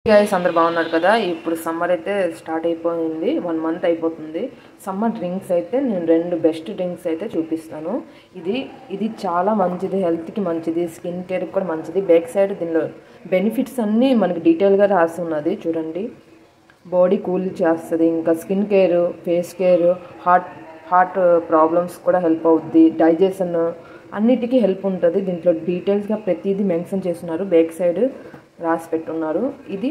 Guys అందరు బాగున్నారు కదా. ఇప్పుడు సమ్మర్ అయితే స్టార్ట్ అయిపోయింది, 1 మంత్ అయిపోతుంది. సమ్మర్ డ్రింక్స్ అయితే నేను 2 బెస్ట్ డ్రింక్స్ అయితే చూపిస్తాను. ఇది చాలా మంచిది, హెల్త్కి మంచిది, స్కిన్ కేర్కి కూడా మంచిది. బ్యాక్ సైడ్ దీనిలో బెనిఫిట్స్ అన్నీ మనకి డీటెయిల్గా రాసి ఉన్నది చూడండి. బాడీ కూల్ చేస్తుంది, ఇంకా skin care, face care, heart problems కూడా హెల్ప్ అవుద్ది, డైజెషన్ అన్నిటికీ హెల్ప్ ఉంటుంది. దీంట్లో డీటెయిల్స్గా ప్రతిదీ మెన్షన్ చేస్తున్నారు, బ్యాక్ సైడ్ రాసి పెట్టున్నారు. ఇది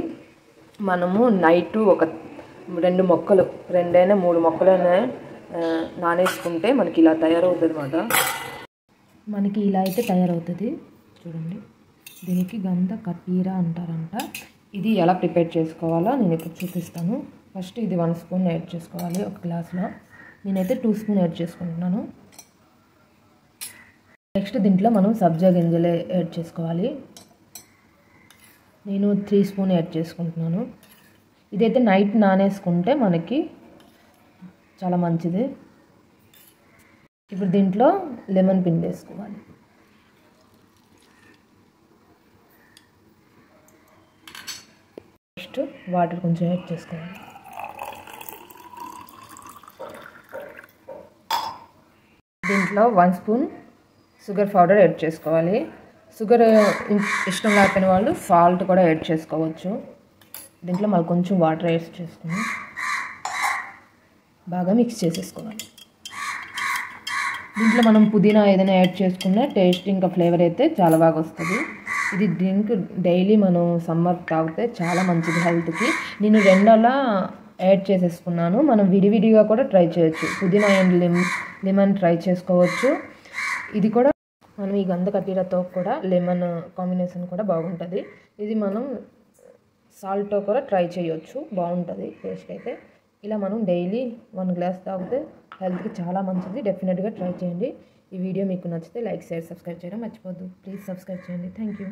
మనము నైట్ ఒక 2 మొక్కలు 2 అయినా 3 మొక్కలైనా నానేసుకుంటే మనకి ఇలా తయారవుతుంది అన్నమాట. మనకి ఇలా అయితే తయారవుతుంది చూడండి. దీనికి గంధ కటీరా అంటారంట. ఇది ఎలా ప్రిపేర్ చేసుకోవాలో నేను ఇప్పుడు చూపిస్తాను. ఫస్ట్ ఇది 1 స్పూన్ యాడ్ చేసుకోవాలి ఒక గ్లాస్లో. నేనైతే 2 స్పూన్ యాడ్ చేసుకుంటున్నాను. నెక్స్ట్ దీంట్లో మనం సబ్జా గింజలు యాడ్ చేసుకోవాలి. నేను 3 స్పూన్ యాడ్ చేసుకుంటున్నాను. ఇదైతే నైట్ నానేసుకుంటే మనకి చాలా మంచిది. ఇప్పుడు దీంట్లో లెమన్ పిండి వేసుకోవాలి. నెక్స్ట్ వాటర్ కొంచెం యాడ్ చేసుకోవాలి. దీంట్లో 1 స్పూన్ షుగర్ పౌడర్ యాడ్ చేసుకోవాలి. షుగర్ ఇష్టం లేకపోయిన వాళ్ళు సాల్ట్ కూడా యాడ్ చేసుకోవచ్చు. దీంట్లో మళ్ళీ కొంచెం వాటర్ యాడ్ చేసుకుని బాగా మిక్స్ చేసేసుకోవాలి. దీంట్లో మనం పుదీనా ఏదైనా యాడ్ చేసుకున్న టేస్ట్ ఇంకా ఫ్లేవర్ అయితే చాలా బాగా వస్తుంది. ఇది డ్రింక్ డైలీ మనం సమ్మర్ తాగితే చాలా మంచిది హెల్త్కి. నేను 2 అలా యాడ్ చేసేసుకున్నాను. మనం విడివిడిగా కూడా ట్రై చేయొచ్చు. పుదీనా అండ్ లెమన్ ట్రై చేసుకోవచ్చు. ఇది కూడా మనం ఈ గంధ కటీరాతో కూడా లెమన్ కాంబినేషన్ కూడా బాగుంటుంది. ఇది మనం సాల్ట్తో కూడా ట్రై చేయొచ్చు, బాగుంటుంది టేస్ట్ అయితే. ఇలా మనం డైలీ 1 గ్లాస్ తాగితే హెల్త్కి చాలా మంచిది. డెఫినెట్గా ట్రై చేయండి. ఈ వీడియో మీకు నచ్చితే లైక్, షేర్, సబ్స్క్రైబ్ చేయడం మర్చిపోద్దు. ప్లీజ్ సబ్స్క్రైబ్ చేయండి. Thank you.